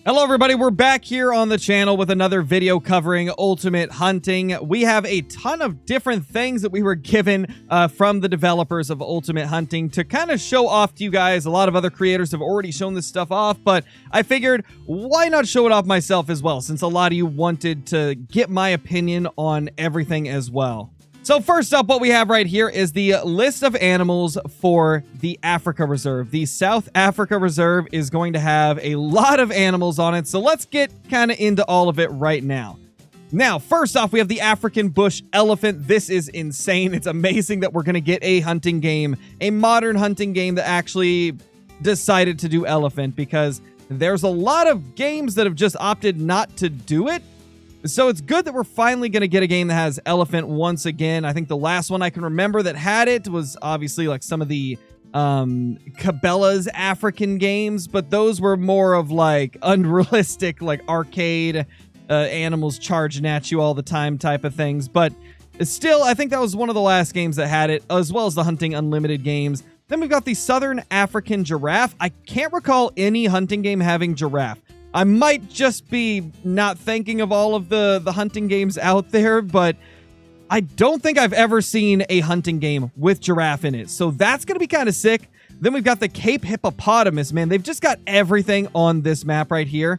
Hello everybody, we're back here on the channel with another video covering Ultimate Hunting. We have a ton of different things that we were given from the developers of Ultimate Hunting to kind of show off to you guys. A lot of other creators have already shown this stuff off, but I figured why not show it off myself as well, since a lot of you wanted to get my opinion on everything as well. So first up, what we have right here is the list of animals for the Africa Reserve. The South Africa Reserve is going to have a lot of animals on it, so let's get kind of into all of it right now. Now, first off, we have the African bush elephant. This is insane. It's amazing that we're going to get a hunting game, a modern hunting game that actually decided to do elephant, because there's a lot of games that have just opted not to do it. So it's good that we're finally going to get a game that has elephant once again. I think the last one I can remember that had it was obviously like some of the Cabela's African games, but those were more of like unrealistic, like arcade animals charging at you all the time type of things. But still, I think that was one of the last games that had it, as well as the Hunting Unlimited games. Then we've got the Southern African giraffe. I can't recall any hunting game having giraffe. I might just be not thinking of all of the hunting games out there, but I don't think I've ever seen a hunting game with giraffe in it. So that's going to be kind of sick. Then we've got the Cape hippopotamus, man. They've just got everything on this map right here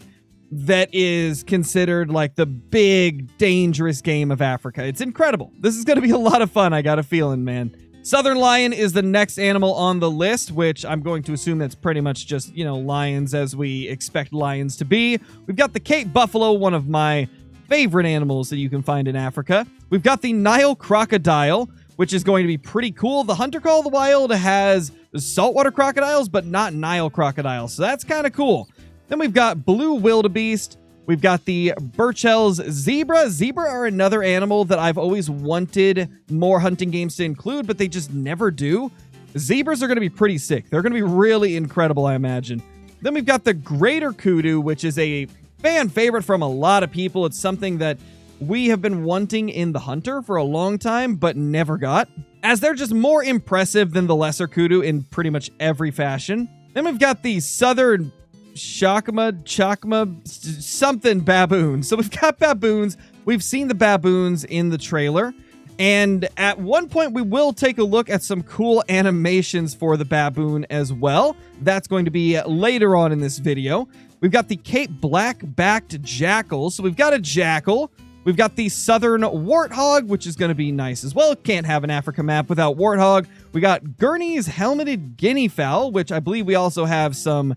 that is considered like the big, dangerous game of Africa. It's incredible. This is going to be a lot of fun, I got a feeling, man. Southern lion is the next animal on the list, which I'm going to assume that's pretty much just, you know, lions as we expect lions to be. We've got the Cape buffalo, one of my favorite animals that you can find in Africa. We've got the Nile crocodile, which is going to be pretty cool. The Hunter Call of the Wild has saltwater crocodiles, but not Nile crocodiles, so that's kind of cool. Then we've got blue wildebeest. We've got the Burchell's zebra. Zebra are another animal that I've always wanted more hunting games to include, but they just never do. Zebras are going to be pretty sick. They're going to be really incredible, I imagine. Then we've got the greater kudu, which is a fan favorite from a lot of people. It's something that we have been wanting in the Hunter for a long time, but never got, as they're just more impressive than the lesser kudu in pretty much every fashion. Then we've got the southern Chakma, something baboon. So we've got baboons. We've seen the baboons in the trailer. And at one point, we will take a look at some cool animations for the baboon as well. That's going to be later on in this video. We've got the Cape black-backed jackal. So we've got a jackal. We've got the southern warthog, which is going to be nice as well. Can't have an Africa map without warthog. We got Gurney's helmeted guinea fowl, which I believe we also have some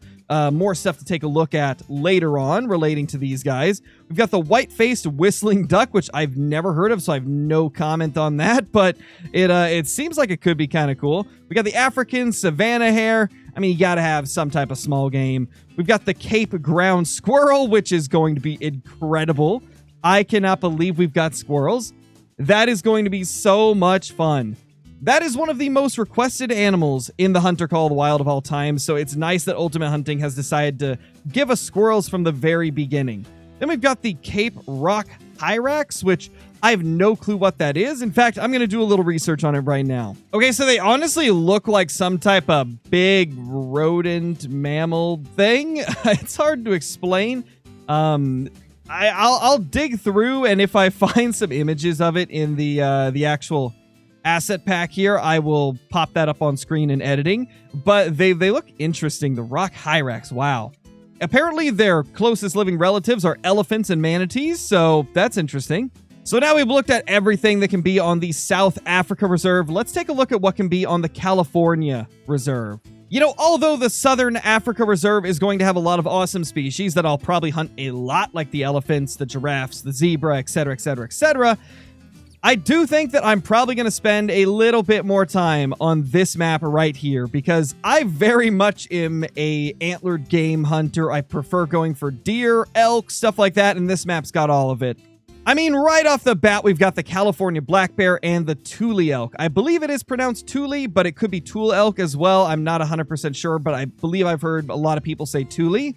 more stuff to take a look at later on relating to these guys. We've got the white-faced whistling duck, which I've never heard of, so I have no comment on that, but it seems like it could be kind of cool. We got the African savanna hare. I mean, you got to have some type of small game. We've got the Cape ground squirrel, which is going to be incredible. I cannot believe we've got squirrels. That is going to be so much fun. That is one of the most requested animals in the Hunter Call of the Wild of all time, so it's nice that Ultimate Hunting has decided to give us squirrels from the very beginning. Then we've got the Cape rock hyrax, which I have no clue what that is. In fact, I'm going to do a little research on it right now. Okay, so they honestly look like some type of big rodent mammal thing. It's hard to explain. I'll dig through, and if I find some images of it in the actual asset pack here, I will pop that up on screen in editing. But they look interesting. The rock hyrax, wow. Apparently their closest living relatives are elephants and manatees, so that's interesting. So now we've looked at everything that can be on the South Africa Reserve. Let's take a look at what can be on the California Reserve. You know, although the Southern Africa Reserve is going to have a lot of awesome species that I'll probably hunt a lot, like the elephants, the giraffes, the zebra, etc., etc., etc., I do think that I'm probably going to spend a little bit more time on this map right here, because I very much am a antlered game hunter. I prefer going for deer, elk, stuff like that, and this map's got all of it. I mean, right off the bat, we've got the California black bear and the Thule elk. I believe it is pronounced Thule, but it could be Thule elk as well. I'm not 100% sure, but I believe I've heard a lot of people say Thule.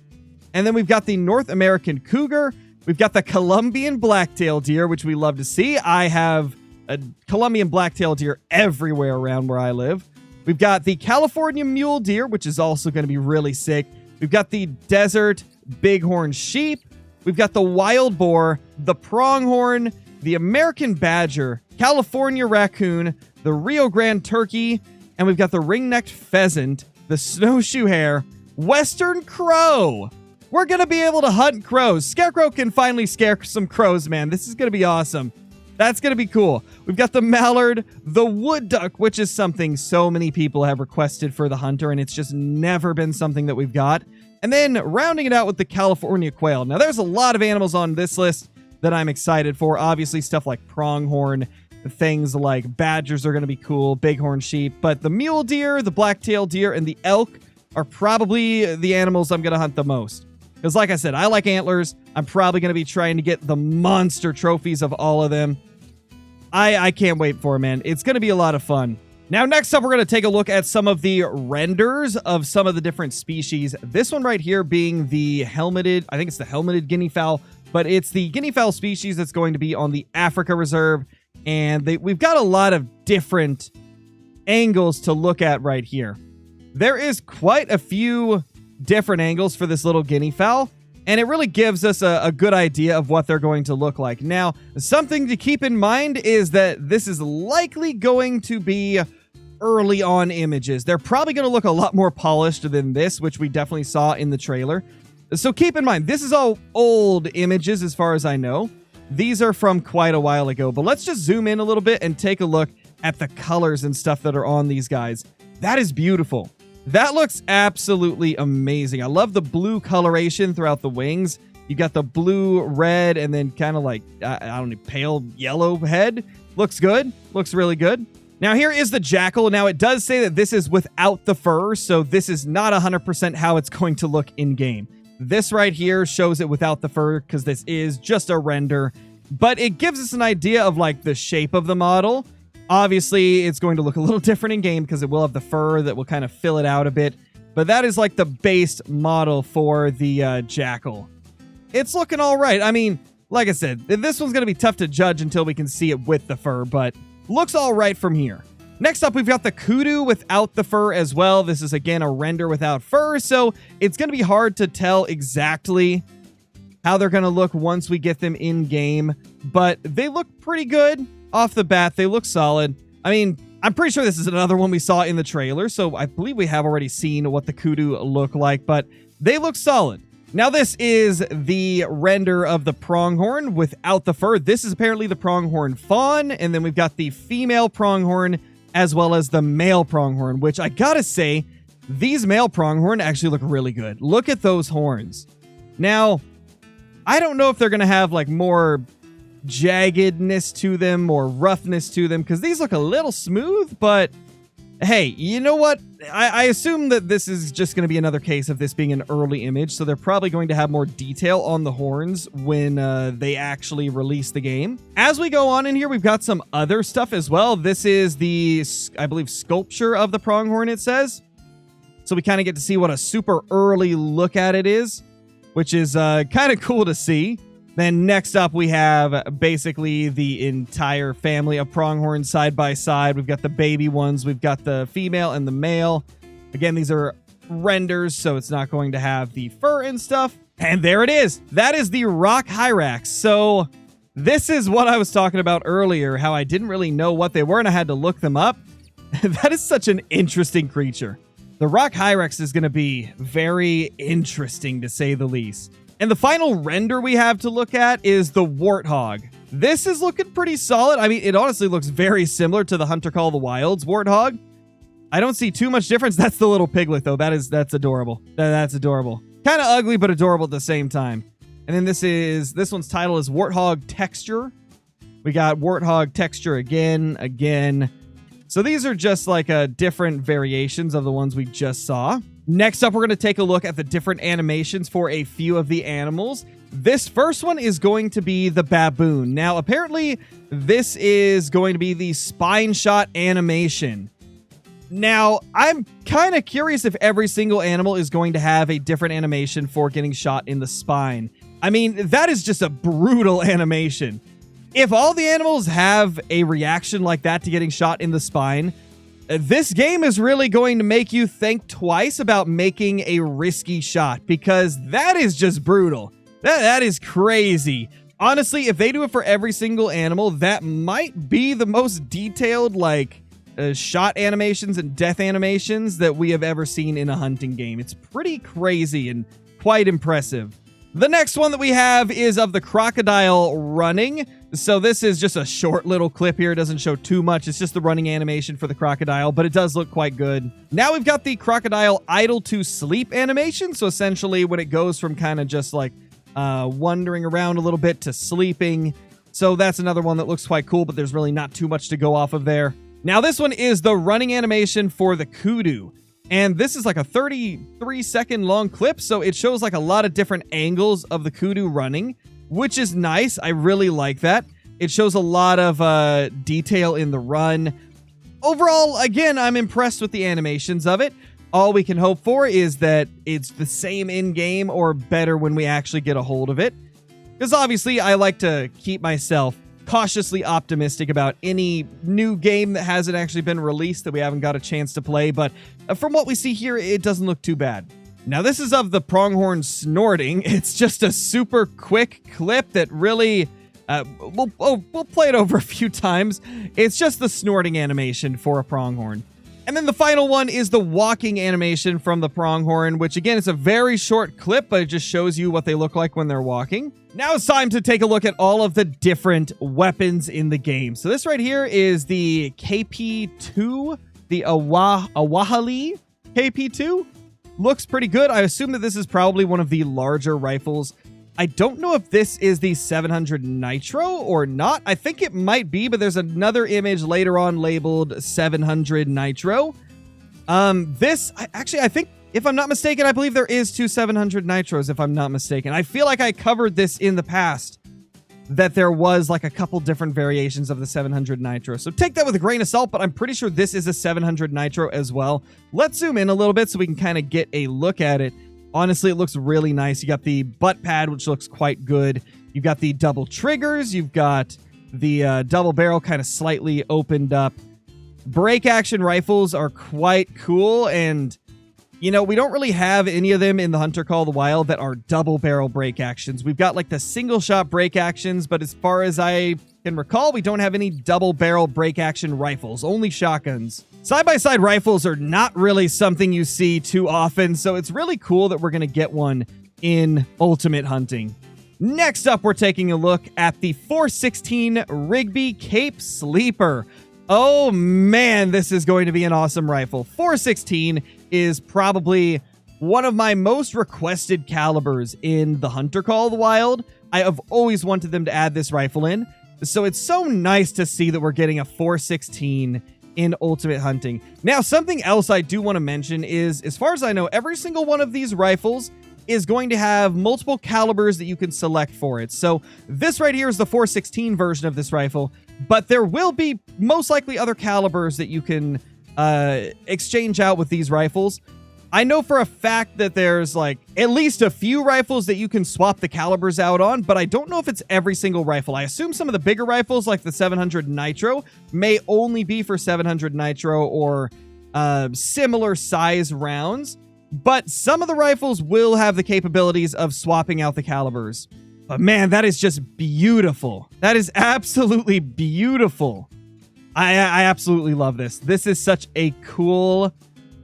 And then we've got the North American cougar. We've got the Colombian blacktail deer, which we love to see. I have a Colombian blacktail deer everywhere around where I live. We've got the California mule deer, which is also going to be really sick. We've got the desert bighorn sheep. We've got the wild boar, the pronghorn, the American badger, California raccoon, the Rio Grande turkey, and we've got the ring-necked pheasant, the snowshoe hare, western crow. We're going to be able to hunt crows. Scarecrow can finally scare some crows, man. This is going to be awesome. That's going to be cool. We've got the mallard, the wood duck, which is something so many people have requested for the hunter, and it's just never been something that we've got. And then rounding it out with the California quail. Now, there's a lot of animals on this list that I'm excited for. Obviously, stuff like pronghorn, things like badgers are going to be cool, bighorn sheep. But the mule deer, the black-tailed deer, and the elk are probably the animals I'm going to hunt the most. Because like I said, I like antlers. I'm probably going to be trying to get the monster trophies of all of them. I can't wait for it, man. It's going to be a lot of fun. Now, next up, we're going to take a look at some of the renders of some of the different species. This one right here being the helmeted, I think it's the helmeted guinea fowl, but it's the guinea fowl species that's going to be on the Africa Reserve. And we've got a lot of different angles to look at right here. There is quite a few different angles for this little guinea fowl, and it really gives us a good idea of what they're going to look like. Now, something to keep in mind is that this is likely going to be early on images. They're probably going to look a lot more polished than this, which we definitely saw in the trailer. So keep in mind, this is all old images as far as I know. These are from quite a while ago, but let's just zoom in a little bit and take a look at the colors and stuff that are on these guys. That is beautiful. That looks absolutely amazing. I love the blue coloration throughout the wings. You got the blue, red, and then kind of like, I don't know, pale yellow head. Looks good. Looks really good. Now, here is the jackal. Now, it does say that this is without the fur, so this is not 100% how it's going to look in-game. This right here shows it without the fur because this is just a render, but it gives us an idea of like the shape of the model. Obviously, it's going to look a little different in-game because it will have the fur that will kind of fill it out a bit. But that is like the base model for the jackal. It's looking all right. I mean, like I said, this one's going to be tough to judge until we can see it with the fur, but looks all right from here. Next up, we've got the kudu without the fur as well. This is, again, a render without fur, so it's going to be hard to tell exactly how they're going to look once we get them in-game, but they look pretty good. Off the bat, they look solid. I mean, I'm pretty sure this is another one we saw in the trailer, so I believe we have already seen what the kudu look like, but they look solid. Now, this is the render of the pronghorn without the fur. This is apparently the pronghorn fawn, and then we've got the female pronghorn as well as the male pronghorn, which I gotta say, these male pronghorn actually look really good. Look at those horns. Now, I don't know if they're gonna have like more jaggedness to them or roughness to them because these look a little smooth, but hey, you know what? I assume that this is just going to be another case of this being an early image, so they're probably going to have more detail on the horns when they actually release the game. As we go on in here, we've got some other stuff as well. This is the, I believe, sculpture of the pronghorn, it says. So we kind of get to see what a super early look at it is, which is kind of cool to see. Then next up, we have basically the entire family of pronghorns side by side. We've got the baby ones. We've got the female and the male. Again, these are renders, so it's not going to have the fur and stuff. And there it is. That is the rock hyrax. So this is what I was talking about earlier, how I didn't really know what they were, and I had to look them up. That is such an interesting creature. The rock hyrax is going to be very interesting, to say the least. And the final render we have to look at is the warthog. This is looking pretty solid. I mean, it honestly looks very similar to the Hunter Call of the Wild's warthog. I don't see too much difference. That's the little piglet, though. That's adorable. That's adorable. Kind of ugly, but adorable at the same time. And then this one's title is Warthog Texture. We got Warthog Texture again. So these are just like different variations of the ones we just saw. Next up, we're going to take a look at the different animations for a few of the animals. This first one is going to be the baboon. Now, apparently, this is going to be the spine shot animation. Now, I'm kind of curious if every single animal is going to have a different animation for getting shot in the spine. I mean, that is just a brutal animation. If all the animals have a reaction like that to getting shot in the spine, This game is really going to make you think twice about making a risky shot, because that is just brutal. That is crazy. Honestly, if they do it for every single animal, that might be the most detailed, like, shot animations and death animations that we have ever seen in a hunting game. It's pretty crazy and quite impressive. The next one that we have is of the crocodile running. So this is just a short little clip here. It doesn't show too much. It's just the running animation for the crocodile, but it does look quite good. Now we've got the crocodile idle to sleep animation. So essentially when it goes from kind of just like wandering around a little bit to sleeping. So that's another one that looks quite cool, but there's really not too much to go off of there. Now this one is the running animation for the kudu. And this is like a 33-second long clip, so it shows like a lot of different angles of the kudu running, which is nice. I really like that. It shows a lot of detail in the run. Overall, again, I'm impressed with the animations of it. All we can hope for is that it's the same in-game or better when we actually get a hold of it. Because obviously, I like to keep myself cautiously optimistic about any new game that hasn't actually been released that we haven't got a chance to play, but from what we see here, it doesn't look too bad. Now this is of the pronghorn snorting. It's just a super quick clip that really we'll play it over a few times. It's just the snorting animation for a pronghorn. And then the final one is the walking animation from the pronghorn, which again, it's a very short clip, but it just shows you what they look like when they're walking. Now it's time to take a look at all of the different weapons in the game. So this right here is the KP2, the Awahali KP2. Looks pretty good. I assume that this is probably one of the larger rifles. I don't know if this is the 700 Nitro or not. I think it might be, but there's another image later on labeled 700 Nitro. I think, if I'm not mistaken, I believe there is two 700 Nitros, if I'm not mistaken. I feel like I covered this in the past, that there was like a couple different variations of the 700 Nitro. So take that with a grain of salt, but I'm pretty sure this is a 700 Nitro as well. Let's zoom in a little bit so we can kind of get a look at it. Honestly, it looks really nice. You got the butt pad, which looks quite good. You've got the double triggers. You've got the double barrel kind of slightly opened up. Break action rifles are quite cool, and you know, we don't really have any of them in the Hunter Call of the Wild that are double barrel break actions. We've got like the single shot break actions, but as far as I can recall, we don't have any double barrel break action rifles, only shotguns. Side-by-side rifles are not really something you see too often, so it's really cool that we're going to get one in Ultimate Hunting. Next up, we're taking a look at the 416 Rigby Cape Sleeper. Oh man, this is going to be an awesome rifle. 416 is probably one of my most requested calibers in the Hunter Call of the Wild. I have always wanted them to add this rifle in, so it's so nice to see that we're getting a 416 in Ultimate Hunting. Now, something else I do want to mention is, as far as I know, every single one of these rifles is going to have multiple calibers that you can select for it. So this right here is the 416 version of this rifle, but there will be most likely other calibers that you can exchange out with these rifles. I know for a fact that there's like at least a few rifles that you can swap the calibers out on, but I don't know if it's every single rifle. I assume some of the bigger rifles like the 700 Nitro may only be for 700 Nitro or similar size rounds, but some of the rifles will have the capabilities of swapping out the calibers. But man, that is just beautiful. That is absolutely beautiful. I absolutely love this. This is such a cool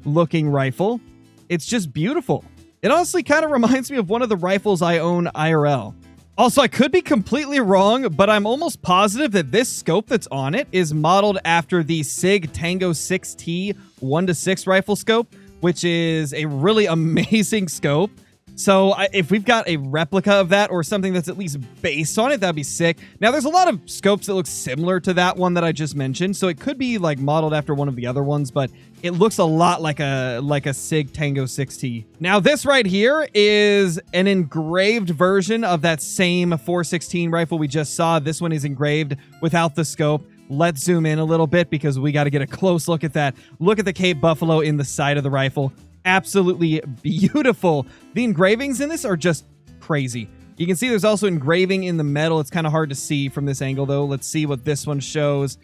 looking rifle. It's just beautiful. It honestly kind of reminds me of one of the rifles I own IRL. Also, I could be completely wrong, but I'm almost positive that this scope that's on it is modeled after the SIG Tango 6T 1-6 rifle scope, which is a really amazing scope. So if we've got a replica of that or something that's at least based on it, that'd be sick. Now, there's a lot of scopes that look similar to that one that I just mentioned, so it could be like modeled after one of the other ones, but it looks a lot like a SIG Tango 6T. Now, this right here is an engraved version of that same 416 rifle we just saw. This one is engraved without the scope. Let's zoom in a little bit because we got to get a close look at that. Look at the Cape Buffalo in the side of the rifle. Absolutely beautiful. The engravings in this are just crazy. You can see there's also engraving in the metal. It's kind of hard to see from this angle, though. Let's see what this one shows.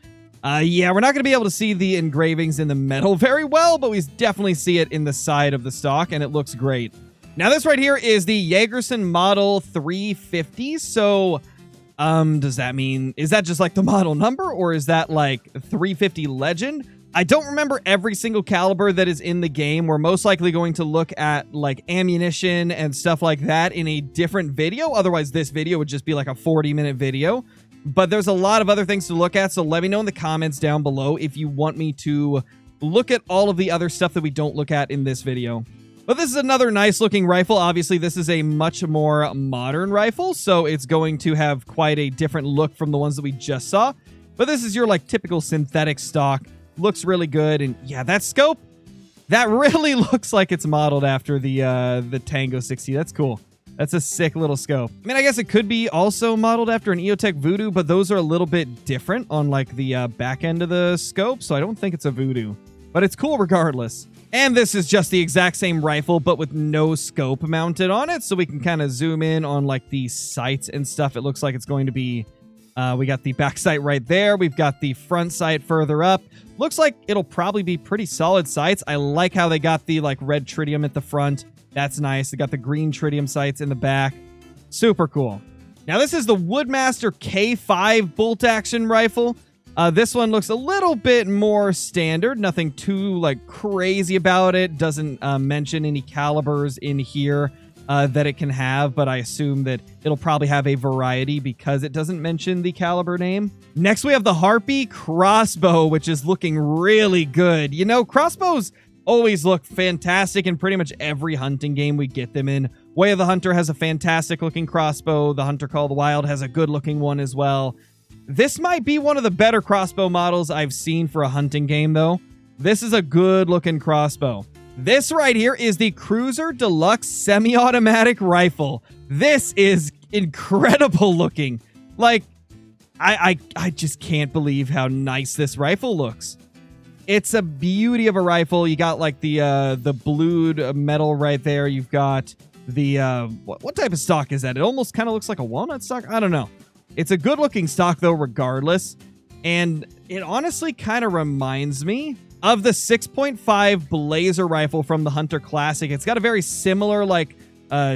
Yeah, we're not going to be able to see the engravings in the metal very well, but we definitely see it in the side of the stock, and it looks great. Now, this right here is the Jagerson Model 350. So, does that mean, is that just like the model number, or is that like 350 Legend? I don't remember every single caliber that is in the game. We're most likely going to look at like ammunition and stuff like that in a different video. Otherwise, this video would just be like a 40-minute video. But there's a lot of other things to look at, so let me know in the comments down below if you want me to look at all of the other stuff that we don't look at in this video. But this is another nice looking rifle. Obviously, this is a much more modern rifle, so it's going to have quite a different look from the ones that we just saw. But this is your like typical synthetic stock. Looks really good, and yeah, that scope, that really looks like it's modeled after the Tango 60. That's cool. That's a sick little scope. I mean, I guess it could be also modeled after an EOTech Voodoo, but those are a little bit different on like the back end of the scope, so I don't think it's a Voodoo. But it's cool regardless. And this is just the exact same rifle, but with no scope mounted on it, so we can kind of zoom in on like the sights and stuff. It looks like it's going to be, we got the back sight right there. We've got the front sight further up. Looks like it'll probably be pretty solid sights. I like how they got the like red tritium at the front. That's nice. They got the green tritium sights in the back. Super cool. Now this is the Woodmaster K5 bolt action rifle. This one looks a little bit more standard. Nothing too like crazy about it. Doesn't mention any calibers in here that it can have, but I assume that it'll probably have a variety because it doesn't mention the caliber name. Next, we have the Harpy crossbow, which is looking really good. You know, crossbows always look fantastic in pretty much every hunting game we get them in. Way of the Hunter has a fantastic looking crossbow. The Hunter Call of the Wild has a good looking one as well. This might be one of the better crossbow models I've seen for a hunting game, though. This is a good looking crossbow. This right here is the Cruiser Deluxe semi-automatic rifle. This is incredible looking. Like, I just can't believe how nice this rifle looks. It's a beauty of a rifle. You got like the blued metal right there. You've got the what type of stock is that? It almost kind of looks like a walnut stock. I don't know. It's a good looking stock though, regardless. And it honestly kind of reminds me of the 6.5 Blazer rifle from the Hunter Classic. It's got a very similar like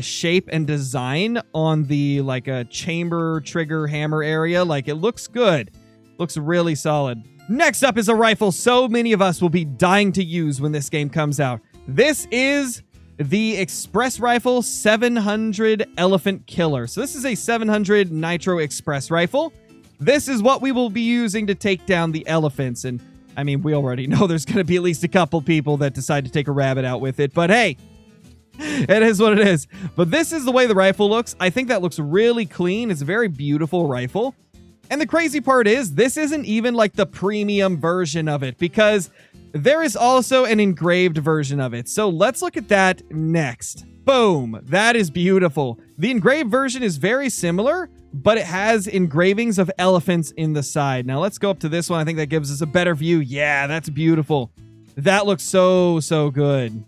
shape and design on the like a chamber trigger hammer area. Like it looks good. Looks really solid. Next up is a rifle so many of us will be dying to use when this game comes out. This is the Express Rifle 700 Elephant Killer. So this is a 700 Nitro Express Rifle. This is what we will be using to take down the elephants. And I mean, we already know there's going to be at least a couple people that decide to take a rabbit out with it. But hey, it is what it is. But this is the way the rifle looks. I think that looks really clean. It's a very beautiful rifle. And the crazy part is, this isn't even like the premium version of it, because there is also an engraved version of it. So let's look at that next. Boom. That is beautiful. The engraved version is very similar, but it has engravings of elephants in the side. Now let's go up to this one. I think that gives us a better view. Yeah, that's beautiful. That looks so good.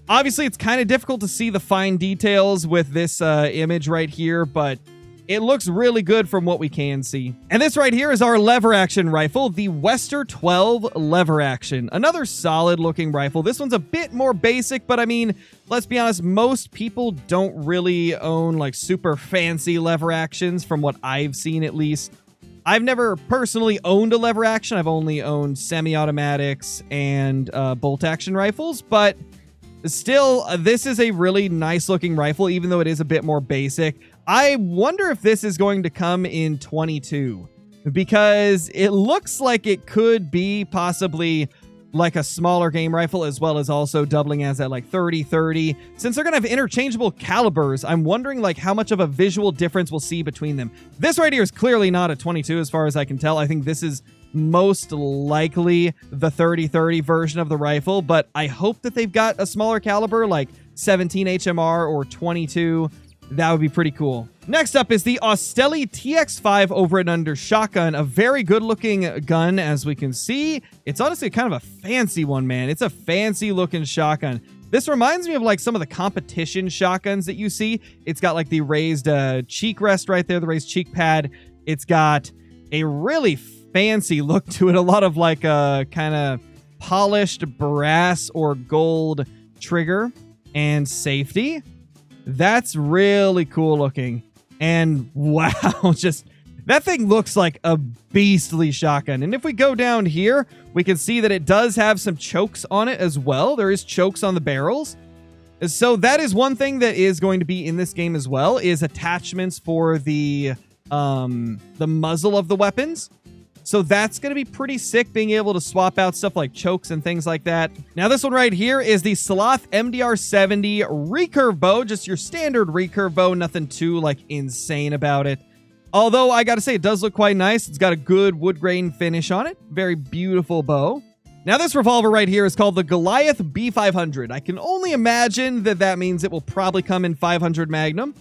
Obviously, it's kind of difficult to see the fine details with this image right here, but it looks really good from what we can see. And this right here is our lever action rifle, the Wester 12 lever action. Another solid looking rifle. This one's a bit more basic, but I mean, let's be honest, most people don't really own like super fancy lever actions from what I've seen at least. I've never personally owned a lever action. I've only owned semi-automatics and bolt action rifles, but still, this is a really nice looking rifle, even though it is a bit more basic. I wonder if this is going to come in 22, because it looks like it could be possibly like a smaller game rifle, as well as also doubling as that like 30-30. Since they're going to have interchangeable calibers, I'm wondering like how much of a visual difference we'll see between them. This right here is clearly not a 22 as far as I can tell. I think this is most likely the 30-30 version of the rifle, but I hope that they've got a smaller caliber like 17 HMR or 22. That would be pretty cool. Next up is the Ostelli TX5 over and under shotgun. A very good looking gun, as we can see. It's honestly kind of a fancy one, man. It's a fancy looking shotgun. This reminds me of like some of the competition shotguns that you see. It's got like the raised cheek rest right there, the raised cheek pad. It's got a really fancy look to it. A lot of like a kind of polished brass or gold trigger and safety. That's really cool looking. And wow, just that thing looks like a beastly shotgun. And if we go down here, we can see that it does have some chokes on it as well. There is chokes on the barrels. So that is one thing that is going to be in this game as well, is attachments for the muzzle of the weapons. So that's going to be pretty sick, being able to swap out stuff like chokes and things like that. Now, this one right here is the Sloth MDR-70 recurve bow. Just your standard recurve bow. Nothing too, like, insane about it. Although, I got to say, it does look quite nice. It's got a good wood grain finish on it. Very beautiful bow. Now, this revolver right here is called the Goliath B500. I can only imagine that that means it will probably come in 500 Magnum.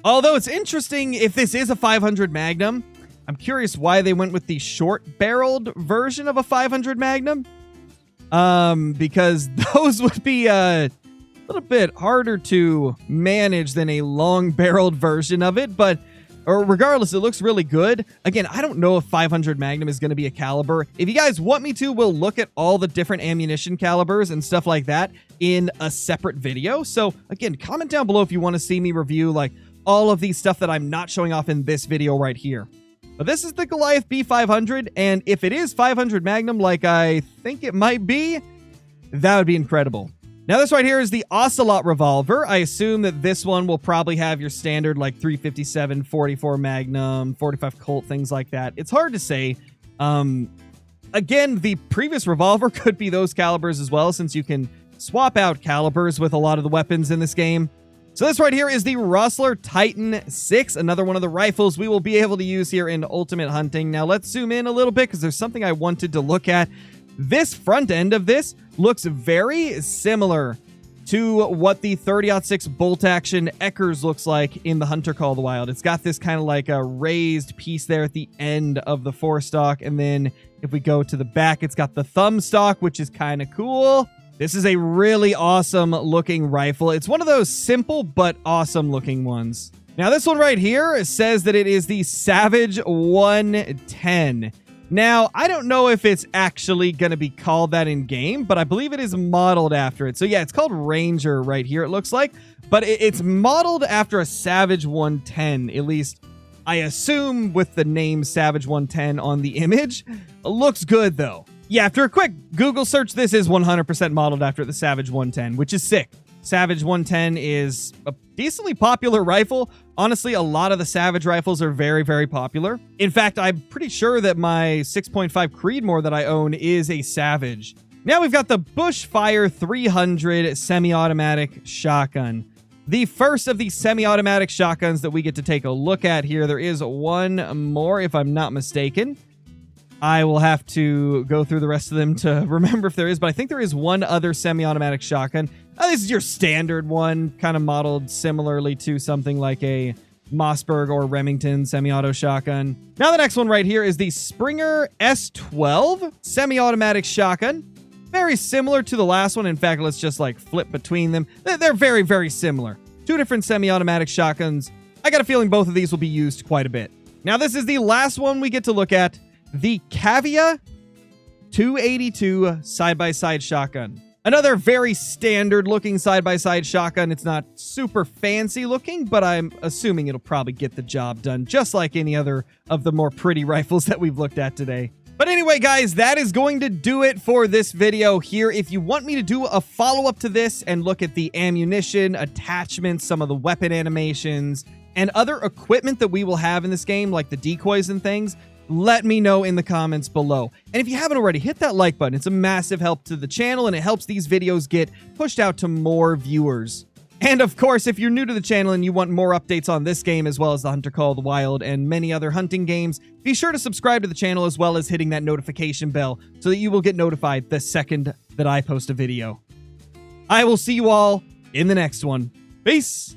Although, it's interesting if this is a 500 Magnum. I'm curious why they went with the short-barreled version of a 500 Magnum. Because those would be a little bit harder to manage than a long-barreled version of it. But regardless, it looks really good. Again, I don't know if 500 Magnum is going to be a caliber. If you guys want me to, we'll look at all the different ammunition calibers and stuff like that in a separate video. So, again, comment down below if you want to see me review, like, all of these stuff that I'm not showing off in this video right here. But this is the Goliath B500, and if it is 500 Magnum like I think it might be, that would be incredible. Now, this right here is the Ocelot revolver. I assume that this one will probably have your standard, like, 357, 44 Magnum, 45 Colt, things like that. It's hard to say. Again, the previous revolver could be those calibers as well, since you can swap out calibers with a lot of the weapons in this game. So this right here is the Rossler Titan 6, another one of the rifles we will be able to use here in Ultimate Hunting. Now, let's zoom in a little bit because there's something I wanted to look at. This front end of this looks very similar to what the 30-06 bolt-action Eckers looks like in the Hunter Call of the Wild. It's got this kind of like a raised piece there at the end of the forestock, and then if we go to the back, it's got the thumb stock, which is kind of cool. This is a really awesome looking rifle. It's one of those simple but awesome looking ones. Now, this one right here says that it is the Savage 110. Now, I don't know if it's actually going to be called that in game, but I believe it is modeled after it. So yeah, it's called Ranger right here, it looks like, but it's modeled after a Savage 110, at least I assume, with the name Savage 110 on the image. It looks good though. Yeah, after a quick Google search, this is 100% modeled after the Savage 110, which is sick. Savage 110 is a decently popular rifle. Honestly, a lot of the Savage rifles are very, very popular. In fact, I'm pretty sure that my 6.5 Creedmoor that I own is a Savage. Now we've got the Bushfire 300 semi-automatic shotgun. The first of the semi-automatic shotguns that we get to take a look at here. There is one more, if I'm not mistaken. I will have to go through the rest of them to remember if there is, but I think there is one other semi-automatic shotgun. This is your standard one, kind of modeled similarly to something like a Mossberg or Remington semi-auto shotgun. Now the next one right here is the Springer S12 semi-automatic shotgun. Very similar to the last one. In fact, let's just like flip between them. They're very, very similar. Two different semi-automatic shotguns. I got a feeling both of these will be used quite a bit. Now this is the last one we get to look at. The Cavia 282 side-by-side shotgun. Another very standard looking side-by-side shotgun. It's not super fancy looking, but I'm assuming it'll probably get the job done, just like any other of the more pretty rifles that we've looked at today. But anyway, guys, that is going to do it for this video here. If you want me to do a follow-up to this and look at the ammunition, attachments, some of the weapon animations, and other equipment that we will have in this game, like the decoys and things, let me know in the comments below. And if you haven't already, hit that like button. It's a massive help to the channel, and it helps these videos get pushed out to more viewers. And of course, if you're new to the channel and you want more updates on this game, as well as the Hunter Call of the Wild and many other hunting games, be sure to subscribe to the channel, as well as hitting that notification bell so that you will get notified the second that I post a video. I will see you all in the next one. Peace!